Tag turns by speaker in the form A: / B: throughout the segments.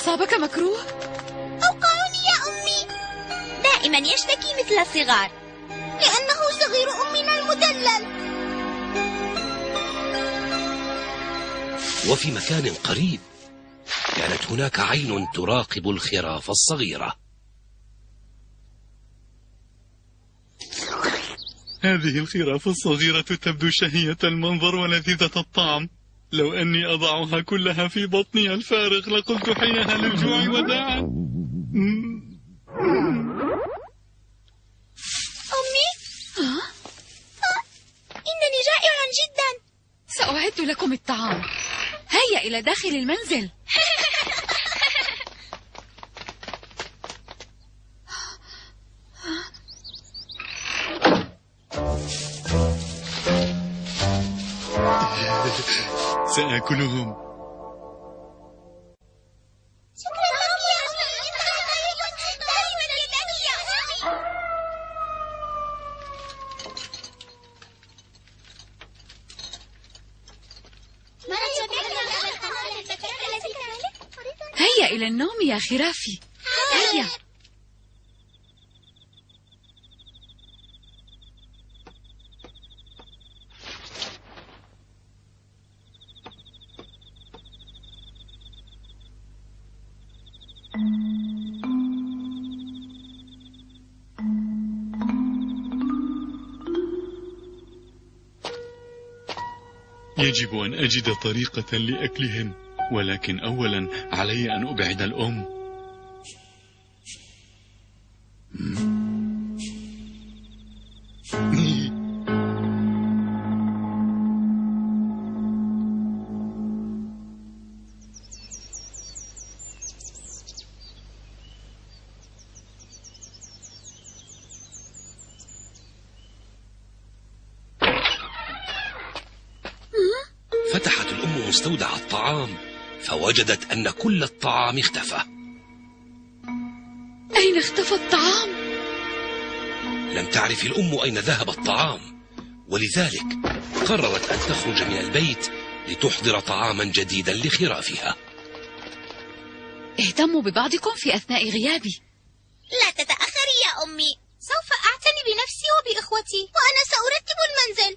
A: أصابك مكروه؟
B: أوقعوني يا أمي. دائما يشتكي مثل الصغار لأنه صغير أمنا المدلل.
C: وفي مكان قريب كانت هناك عين تراقب الخراف الصغيرة.
D: هذه الخراف الصغيرة تبدو شهية المنظر ولذيذة الطعم. لو أني أضعها كلها في بطني الفارغ لقلت حينها للجوع وداعا.
B: أمي، إنني جائع جدا.
A: سأعد لكم الطعام. هيا إلى داخل المنزل.
D: سآكلهم.
B: شكرا لك يا أمي، دائما يدك يا أمي.
A: هيا إلى النوم يا خرافي. هيا.
D: يجب أن أجد طريقة لأكلهم، ولكن أولا علي أن أبعد الأم.
C: فتحت الأم مستودع الطعام فوجدت أن كل الطعام اختفى.
A: أين اختفى الطعام؟
C: لم تعرف الأم أين ذهب الطعام، ولذلك قررت أن تخرج من البيت لتحضر طعاما جديدا لخرافها.
A: اهتموا ببعضكم في أثناء غيابي.
B: لا تتأخري يا أمي، سوف أعتني بنفسي وبإخوتي، وأنا سأرتب المنزل.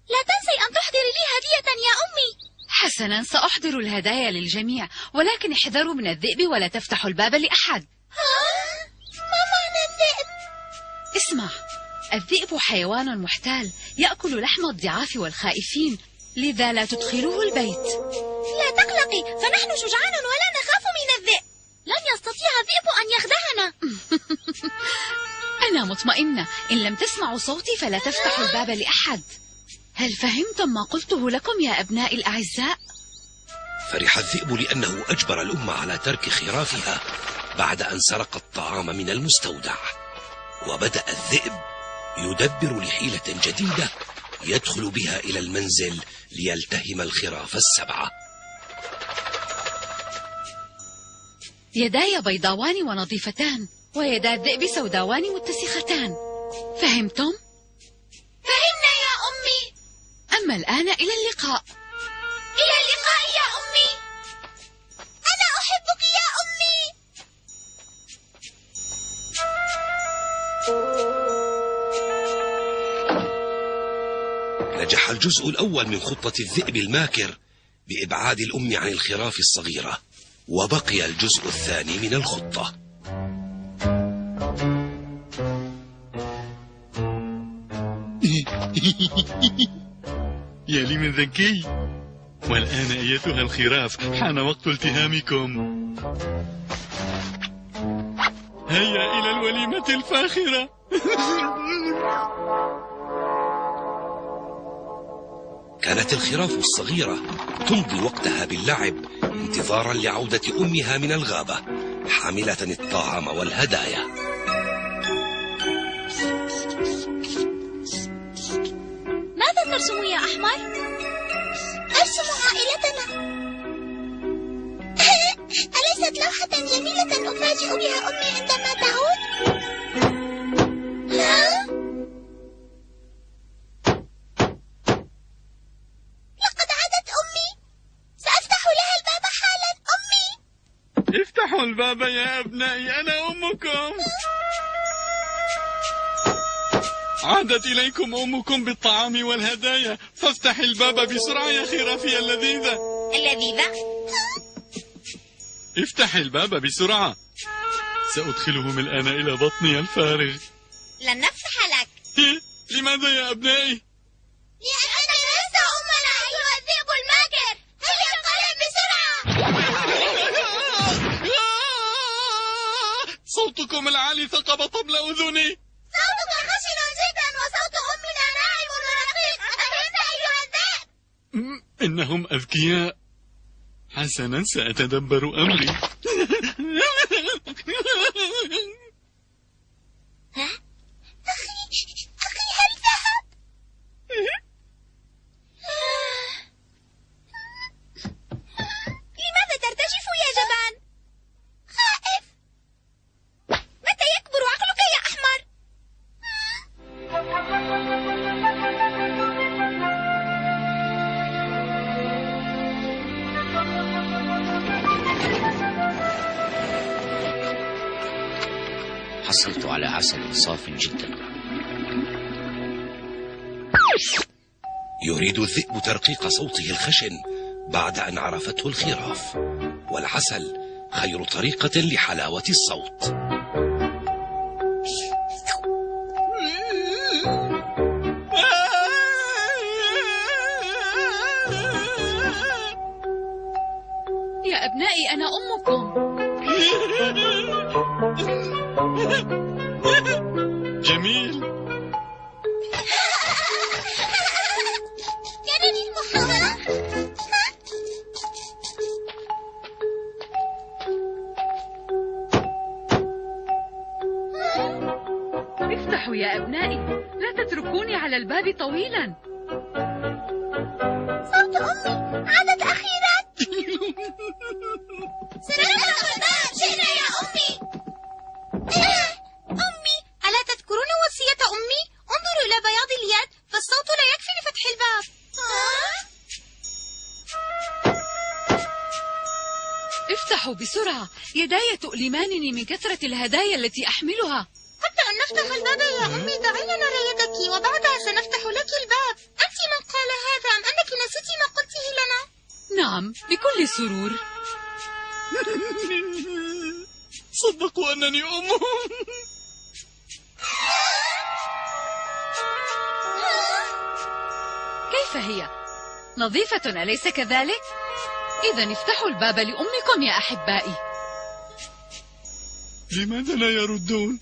B: لا تنسي أن تحضري لي هدية يا أمي.
A: حسنا، سأحضر الهدايا للجميع، ولكن احذروا من الذئب ولا تفتحوا الباب لأحد.
B: ما معنى الذئب؟
A: اسمع، الذئب حيوان محتال يأكل لحم الضعاف والخائفين، لذا لا تدخلوه البيت.
B: لا تقلقي، فنحن شجعان ولا نخاف من الذئب. لن يستطيع الذئب أن يخدعنا.
A: أنا مطمئنة، إن لم تسمعوا صوتي فلا تفتحوا الباب لأحد. هل فهمتم ما قلته لكم يا أبنائي الأعزاء؟
C: فرح الذئب لأنه أجبر الأم على ترك خرافها بعد أن سرق الطعام من المستودع، وبدأ الذئب يدبر لحيلة جديدة يدخل بها إلى المنزل ليلتهم الخراف السبعة.
A: يداي بيضاوان ونظيفتان، ويدا الذئب سوداوان متسختان. فهمتم؟
B: فهمنا يا أمي.
A: أما الآن إلى اللقاء.
B: إلى اللقاء يا أمي. أنا أحبك يا أمي.
C: نجح الجزء الأول من خطة الذئب الماكر بإبعاد الأم عن الخراف الصغيرة، وبقي الجزء الثاني من الخطة.
D: يا لي من ذكي. والآن أيتها الخراف حان وقت التهامكم. هيا إلى الوليمة الفاخرة.
C: كانت الخراف الصغيرة تمضي وقتها باللعب انتظارا لعودة أمها من الغابة حاملة الطعام والهدايا.
B: ماذا ترسم يا أحمر؟ أرسم عائلتنا. أليست لوحة جميلة أفاجئ بها أمي عندما تعود؟ ها؟ لقد عادت أمي. سأفتح لها الباب حالا. أمي،
D: افتحوا الباب يا أبنائي، أنا أمكم. عادت إليكم أمكم بالطعام والهدايا، فافتح الباب بسرعة يا خرافي اللذيذة.
B: اللذيذة؟
D: افتح الباب بسرعة، سأدخلهم الآن إلى بطني الفارغ.
B: لن نفتح لك.
D: لماذا يا أبنائي؟
B: لأنك لست أمنا أيها الذئب الماكر. هيا انقلب بسرعة.
D: صوتكم العالي ثقب طبل أذني.
B: صوتك خشن جدا وصوت أمنا ناعم ورقيق. أفهمت أيها الذئب؟
D: إنهم أذكياء. حسنا، سأتدبر أمري.
B: ها؟ أخي هل ذهب؟ لماذا ترتجف يا جبان؟ خائف. متى يكبر عقلك يا أحمر؟
E: حصلت على عسل صاف جدا.
C: يريد الذئب ترقيق صوته الخشن بعد أن عرفته الخراف، والعسل خير طريقة لحلاوة الصوت.
A: يا أبنائي أنا أمكم.
D: جميل.
B: كانني المحاولة.
A: افتحوا يا أبنائي، لا تتركوني على الباب طويلا.
B: صوت أمي عادت أخيرا. سنفتح الباب، جئنا يا أمي. أمي، ألا تذكرون وصية أمي؟ انظروا إلى بياض اليد، فالصوت لا يكفي لفتح الباب.
A: افتحوا بسرعة، يداي تؤلمانني من كثرة الهدايا التي أحملها.
B: قبل أن نفتح الباب يا أمي دعينا نرى يدك، وبعدها سنفتح لك الباب. أنت من قال هذا أم أنك نسيتِ ما قلته لنا؟
A: نعم، بكل سرور.
D: صدقوا أنني أمهم.
A: كيف هي؟ نظيفة أليس كذلك؟ إذا افتحوا الباب لأمكم يا أحبائي.
D: لماذا لا يردون؟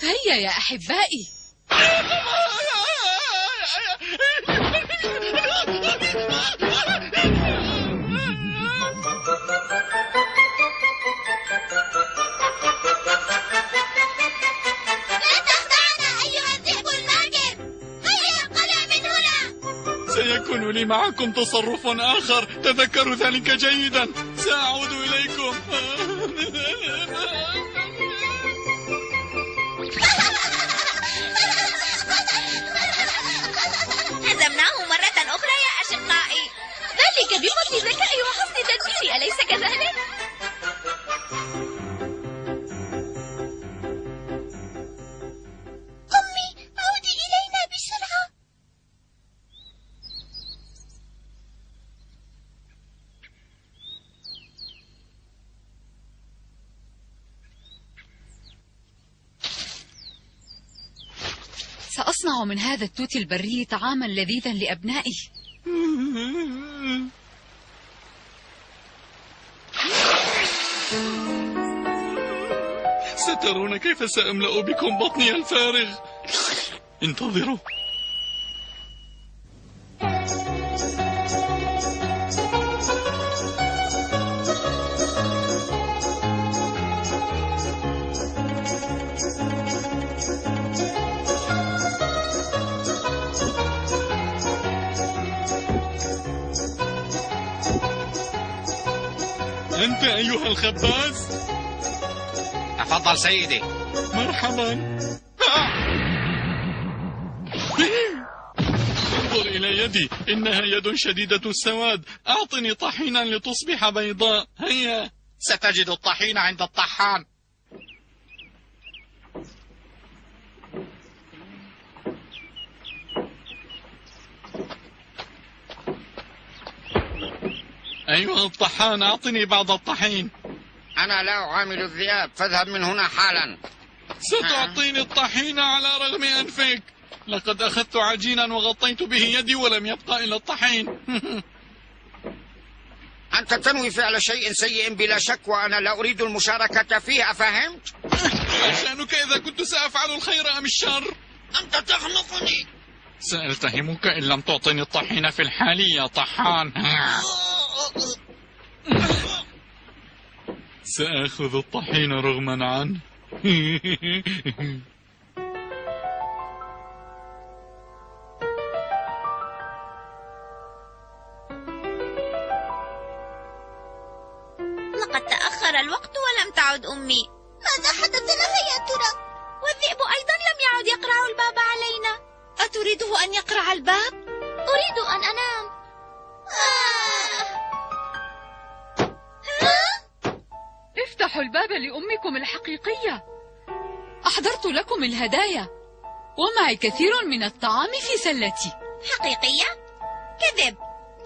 A: هيا يا أحبائي.
B: لا تخدعنا أيها الذئب الماكر. هيا انقلع من هنا.
D: سيكون لي معكم تصرف آخر، تذكروا ذلك جيدا. سأعود إليكم.
B: هزمناه مرة أخرى يا أشقائي. ذلك بفضل ذكائي وحسن تدبيري، أليس كذلك؟ أمي، عودي إلينا بسرعة.
A: سأصنع من هذا التوت البري طعاما لذيذا لأبنائي.
D: سترون كيف سأملأ بكم بطني الفارغ. انتظروا. أنت أيها الخباز؟
E: تفضل سيدي.
D: مرحبا. انظر إلى يدي، إنها يد شديدة السواد. أعطني طحينا لتصبح بيضاء. هيا.
E: ستجد الطحين عند الطحان.
D: أيها الطحان، أعطني بعض الطحين.
E: أنا لا أعامل الذئاب، فاذهب من هنا حالا.
D: ستعطيني الطحين على رغم أنفك. لقد أخذت عجينا وغطيت به يدي ولم يبقى إلا الطحين.
E: أنت تنوي فعل شيء سيء بلا شك، وأنا لا أريد المشاركة فيه، أفهمت؟
D: ما شأنك إذا كنت سأفعل الخير أم الشر؟
E: أنت تخنقني.
D: سألتهمك إن لم تعطني الطحين في الحال يا طحان. سأخذ الطحين رغما عنه.
B: لقد تأخر الوقت ولم تعد أمي. ماذا حدث لها يا ترى؟ والذئب أيضا لم يعد يقرع الباب علينا.
A: أتريده أن يقرع الباب؟
B: أريد أن أنام.
A: افتحوا الباب لأمكم الحقيقية. أحضرت لكم الهدايا ومعي كثير من الطعام في سلتي.
B: حقيقية؟ كذب.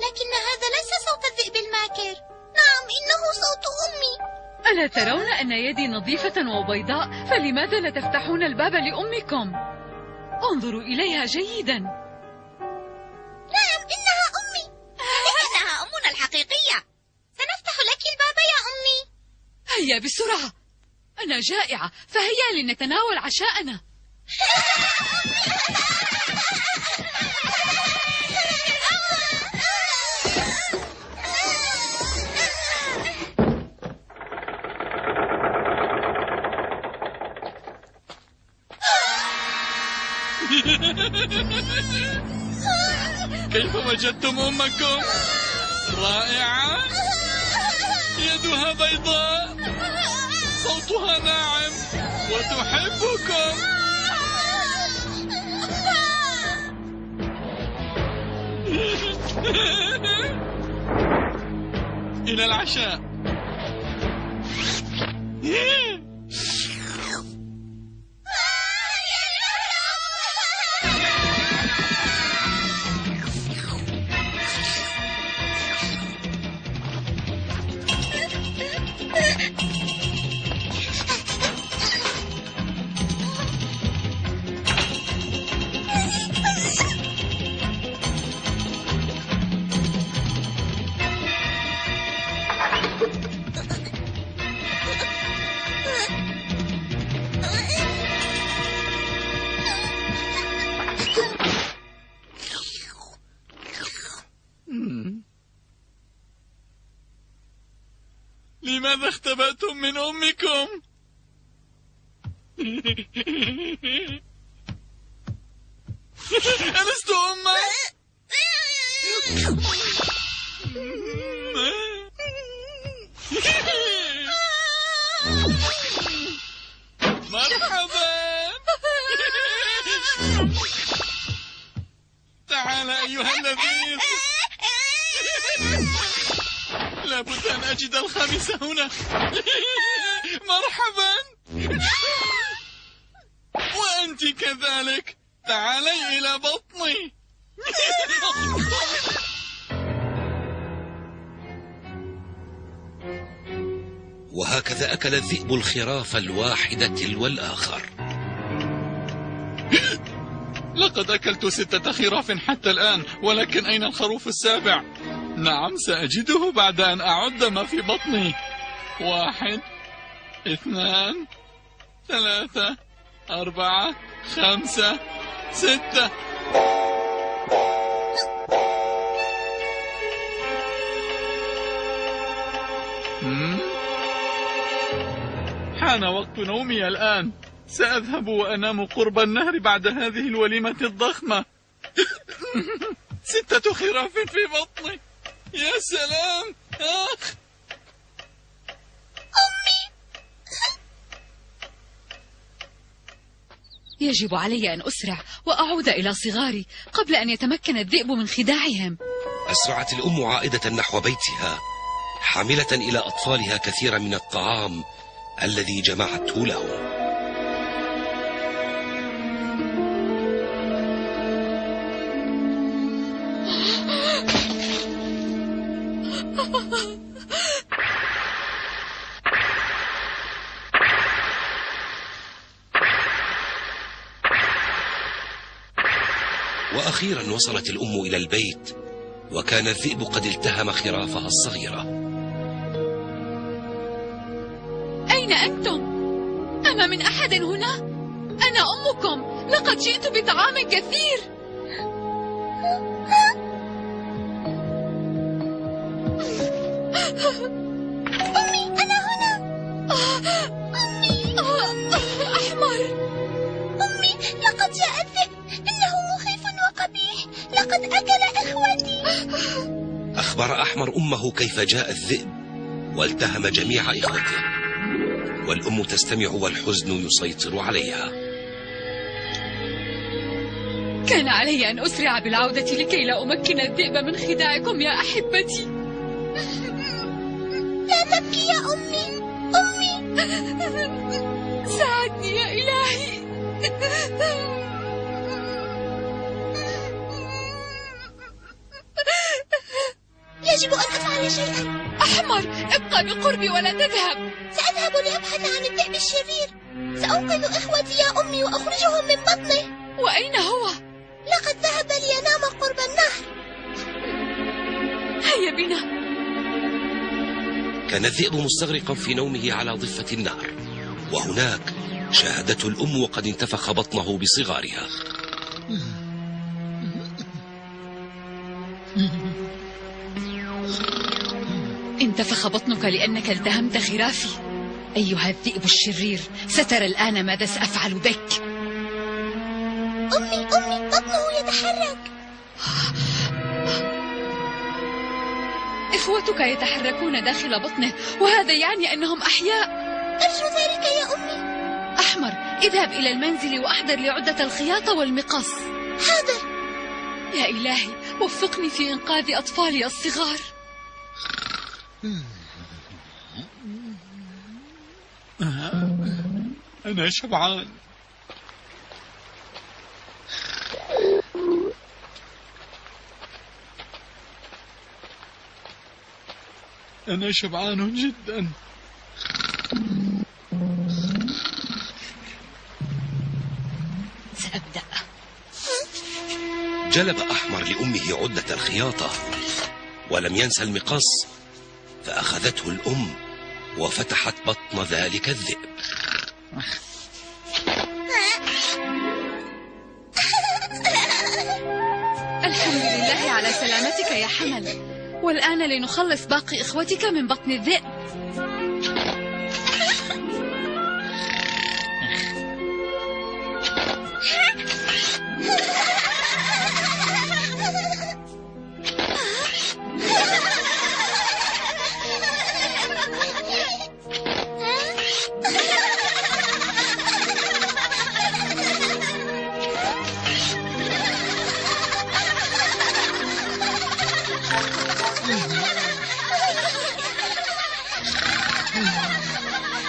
B: لكن هذا ليس صوت الذئب الماكر. نعم، إنه صوت أمي.
A: ألا ترون أن يدي نظيفة وبيضاء؟ فلماذا لا تفتحون الباب لأمكم؟ انظروا إليها جيدا.
B: نعم، إنها أمي. إنها أمنا الحقيقية. سنفتح لك الباب يا أمي.
A: هيا بسرعة، أنا جائعة، فهيا لنتناول عشاءنا.
D: كيف وجدتم أمكم؟ رائعة، يدها بيضاء، صوتها ناعم، وتحبكم. إلى العشاء. لماذا اختبأتم من أمكم؟ ألست أمك؟ مرحبا. تعال أيها اللذيذ. لابد أن أجد الخامس هنا. مرحبا. وأنت كذلك، تعالي إلى بطني.
C: وهكذا أكل الذئب الخراف الواحد تلو الآخر.
D: لقد أكلت 6 خراف حتى الآن، ولكن أين الخروف السابع؟ نعم، سأجده بعد أن أعد ما في بطني. 1 2 3 4 5 6. حان وقت نومي الآن. سأذهب وأنام قرب النهر بعد هذه الوليمة الضخمة. 6 خراف في بطني، يا سلام. آخ.
B: أمي.
A: يجب علي أن أسرع وأعود إلى صغاري قبل أن يتمكن الذئب من خداعهم.
C: أسرعت الأم عائدة نحو بيتها، حاملة إلى أطفالها كثيرا من الطعام الذي جمعته لهم. وأخيرا وصلت الأم إلى البيت، وكان الذئب قد التهم خرافها الصغيرة.
A: أين أنتم؟ أما من أحد هنا؟ أنا أمكم، لقد جئت بطعام كثير.
B: أمي أنا هنا. أمي
A: أحمر.
B: أمي لقد جاء الذئب، إنه مخيف وقبيح، لقد أكل إخوتي.
C: أخبر أحمر أمه كيف جاء الذئب والتهم جميع إخوته، والأم تستمع والحزن يسيطر عليها.
A: كان علي أن أسرع بالعودة لكي لا أمكن الذئب من خداعكم يا أحبتي.
B: لا تبكي يا أمي. أمي
A: ساعدني يا إلهي.
B: يجب أن أفعل شيئا.
A: أحمر، ابقى بقربي ولا تذهب.
B: سأذهب لأبحث عن الذئب الشرير. سأنقذ إخوتي يا أمي وأخرجهم من بطنه.
A: وأين هو؟
B: لقد ذهب لينام قرب النهر.
A: هيا بنا.
C: كان الذئب مستغرقا في نومه على ضفة النهر، وهناك شاهدته الأم وقد انتفخ بطنه بصغارها.
A: انتفخ بطنك لأنك التهمت خرافي. أيها الذئب الشرير، سترى الآن ماذا سأفعل بك.
B: أمي بطنه يتحرك.
A: إخوتك يتحركون داخل بطنه، وهذا يعني أنهم أحياء.
B: أرجو ذلك يا أمي.
A: أحمر، اذهب إلى المنزل وأحضر لي عدة الخياطة والمقص.
B: حاضر.
A: يا إلهي، وفقني في إنقاذ أطفالي الصغار.
D: أنا شبعان. أنا شبعان جدا.
A: سأبدأ.
C: جلب أحمر لأمه عدة الخياطة ولم ينسى المقص، فأخذته الأم وفتحت بطن ذلك الذئب.
A: الحمد لله على سلامتك يا حمل، والآن لنخلص باقي إخوتك من بطن الذئب.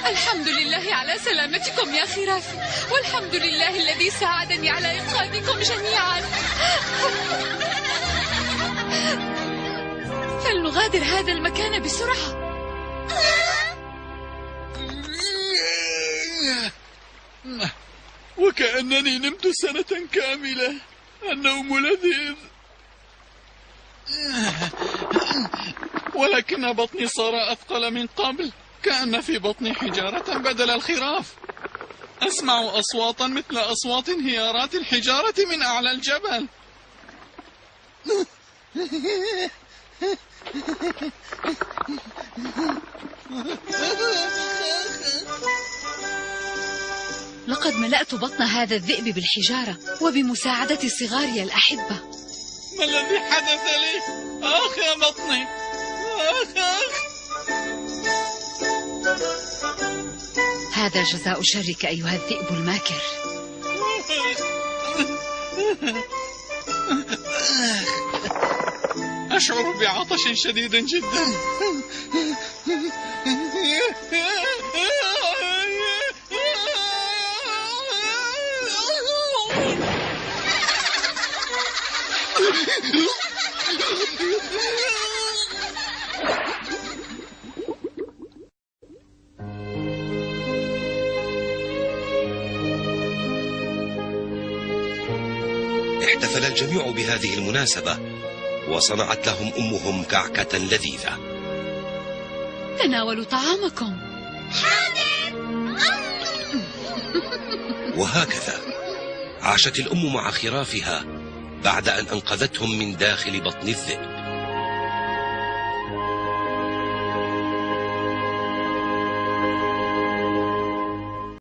A: الحمد لله على سلامتكم يا خرافي، والحمد لله الذي ساعدني على إنقاذكم جميعا. فلنغادر هذا المكان بسرعة.
D: وكأنني نمت سنة كاملة. النوم لذيذ، ولكن بطني صار أثقل من قبل، كأن في بطني حجارة بدل الخراف. أسمع أصواتا مثل أصوات انهيارات الحجارة من أعلى الجبل.
A: لقد ملأت بطن هذا الذئب بالحجارة وبمساعدة صغاري الأحبة.
D: ما الذي حدث لي؟ آخ يا بطني، آخ.
A: هذا جزاء شرك أيها الذئب الماكر.
D: أشعر بعطش شديد جدا.
C: احتفل الجميع بهذه المناسبة، وصنعت لهم أمهم كعكة لذيذة.
A: تناولوا طعامكم.
C: وهكذا عاشت الأم مع خرافها بعد أن أنقذتهم من داخل بطن الذئب.